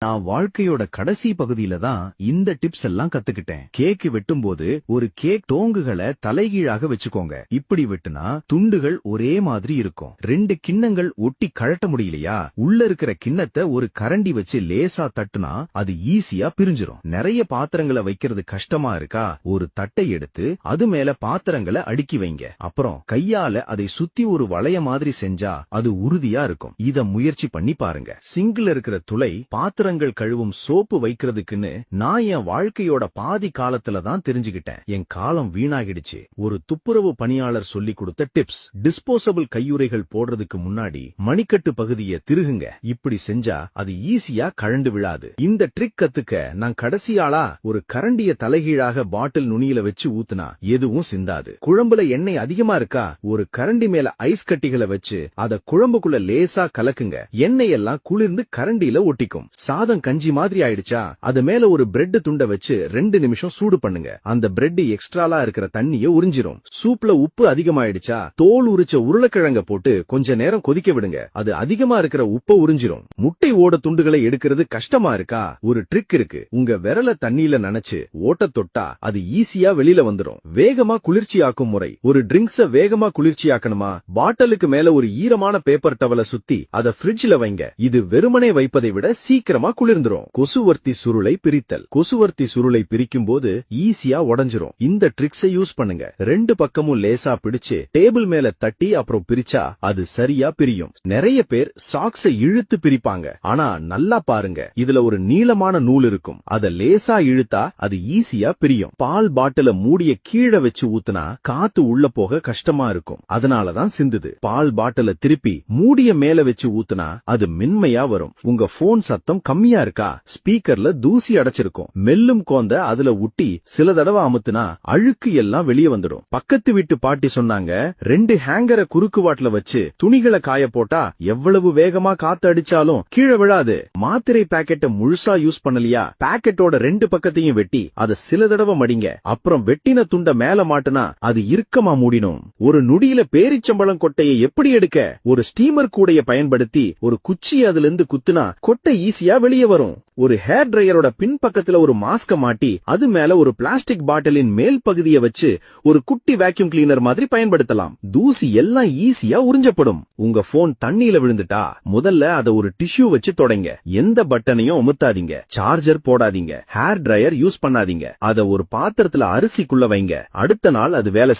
நான் வாழ்க்கையோட கடைசி பகுதியில தான் இந்த டிப்ஸ் எல்லாம் கத்துக்கிட்டேன். கேக் வெட்டும்போது ஒரு கேக் டோங்குகளை தலைகீழாக வச்சுக்கோங்க. இப்படி வெட்டுனா துண்டுகள் ஒரே மாதிரி இருக்கும். 2 கிண்ணங்கள் ஒட்டி கழட்ட முடியலையா, உள்ள இருக்கிற கிண்ணத்தை ஒரு கரண்டி வச்சு லேசா தட்டுனா அது ஈஸியா பிரிஞ்சிரும். நிறைய பாத்திரங்களை வைக்கிறது கஷ்டமா இருக்கா, ஒரு தட்டை எடுத்து அது மேல பாத்திரங்களை அடுக்கி வைங்க. அப்புறம் கையால அதை சுத்தி ஒரு வளைய மாதிரி செஞ்சா அது உறுதியா இருக்கும். இத முயற்சி பண்ணி பாருங்க. சிங்க்ல இருக்கிற துளை பாத்திரங்கள் கழுவும் சோப்பு வைக்கிறதுக்குன்னு நான் என் வாழ்க்கையோட பாதி காலத்துல தான் தெரிஞ்சுக்கிட்டேன். என் காலம் வீணாகிடுச்சு. ஒரு துப்புரவு பணியாளர் சொல்லி கொடுத்த டிப்ஸ். டிஸ்போசபிள் கையுறைகள் போடுறதுக்கு முன்னாடி மணிக்கட்டு பகுதியை திருகுங்க. இப்படி செஞ்சா அது ஈஸியா கழண்டு விழாது. இந்த ட்ரிக் கத்துக்க நான் கடைசி ஆளா ஒரு கரண்டிய தலைகீழாக பாட்டில் நுனியில வச்சு ஊத்துனா எதுவும் சிந்தாது. குழம்புல எண்ணெய் அதிகமா இருக்கா, ஒரு கரண்டி மேல ஐஸ் கட்டிகளை வச்சு அத குழம்புக்குள்ள லேசா கலக்குங்க. எண்ணெய் எல்லாம் குளிர்ந்து கரண்டியில ஒட்டிக்கும். சாதம் கஞ்சி மாதிரி ஆயிடுச்சா, அது மேல ஒரு பிரெட் துண்டை வச்சு 2 நிமிஷம் சூடு பண்ணுங்க. அந்த பிரெட் எக்ஸ்ட்ராலா இருக்கிற தண்ணியை உறிஞ்சிரும். சூப்ல உப்பு அதிகமாயிடுச்சா, தோல் உரிச்ச உருளைக்கிழங்க போட்டு கொஞ்ச நேரம் கொதிக்க விடுங்க. அது அதிகமா இருக்கிற உப்பை உறிஞ்சிரும். முட்டை ஓட துண்டுகளை எடுக்கிறது கஷ்டமா இருக்கா, ஒரு ட்ரிக் இருக்கு. உங்க விரல தண்ணியில நனைச்சு ஓட்ட தொட்டா அது ஈஸியா வெளியில வந்துரும். வேகமா குளிர்ச்சியாக்கும் முறை. ஒரு ட்ரிங்க்ஸ வேகமா குளிர்ச்சியாக்கணுமா, பாட்டிலுக்கு மேல ஒரு ஈரமான பேப்பர் டவலை சுத்தி அதை ஃப்ரிட்ஜ்ல வைங்க. இது வெறுமனே வைப்பதை விட சீக்கிரமா குளிர்ந்துரும். கொசுவர்த்தி சுருளை பிரித்தல். கொசுவர்த்தி சுருளை பிரிக்கும் போது ஈஸியா உடைஞ்சிரும். இந்த ட்ரிக்ஸை யூஸ் பண்ணுங்க. 2 பக்கமும் லேசா பிடிச்சு டேபிள் மேல தட்டி அப்புறம் பிரிச்சா அது சரியா பிரியும். நிறைய பேர் சாக்ஸை இழுத்து பிரிப்பாங்க. ஆனா நல்லா பாருங்க, இதுல ஒரு நீளமான நூல் இருக்கும். அத லேசா இழுத்தா அது ஈஸியா பிரியும். பால் பாட்டில மூடிய கீழே வச்சு ஊத்துனா காத்து உள்ள போக கஷ்டமா இருக்கும். அதனாலதான் சிந்துது. பால் பாட்டில திருப்பி மூடிய மேல வச்சு ஊத்துனா அது மென்மையா வரும். உங்க போன் சத்தம் கம்மியா இருக்கா, ஸ்பீக்கர்ல தூசி அடைச்சிருக்கும். மெல்லும் கோந்த அதுல ஊட்டி சில தடவை அமுத்துனா அழுக்கு எல்லாம் வெளியே வந்துடும். பக்கத்து வீட்டு பாட்டி சொன்னாங்க, 2 ஹேங்கரை குறுக்கு வாட்ல வச்சு துணிகளை காய போட்டா எவ்வளவு வேகமா காத்து அடிச்சாலும் கீழே விழாது. மாத்திரை பாக்கெட்டை முழுசா யூஸ் பண்ணலையா, பாக்கெட்டோட 2 பக்கத்தையும் வெட்டி அதை சில தடவை மடிங்க. அப்புறம் வெட்டின துண்ட மேல மாட்டுனா அது இறுக்கமா மூடிடும். ஒரு நொடியில பேரிச்சம்பழம் கொட்டையை எப்படி எடுக்க, ஒரு ஸ்டீமர் கூடைய பயன்படுத்தி ஒரு குச்சி அதுல இருந்து குத்துனா கொட்டை ஈஸியா வெளியே வரும். ஒரு ஹேர் டிரையரோட பின் பக்கத்துல ஒரு மாஸ்க மாட்டி அது மேல ஒரு பிளாஸ்டிக் பாட்டிலின் மேல் பகுதியை வச்சு ஒரு குட்டி வேக்யூம் கிளீனர் மாதிரி பயன்படுத்தலாம். தூசி எல்லாம் ஈஸியா உறிஞ்சப்படும். உங்க போன் தண்ணியில விழுந்துட்டா முதல்ல அதை ஒரு டிஷ்யூ வச்சு தொடங்க. எந்த பட்டனையும் அமுத்தாதீங்க. சார்ஜர் போடாதீங்க. ஹேர் டிரையர் யூஸ் பண்ணாதீங்க. அத ஒரு பாத்திரத்துல அரிசிக்குள்ள வைங்க. அடுத்த நாள் அது வேலை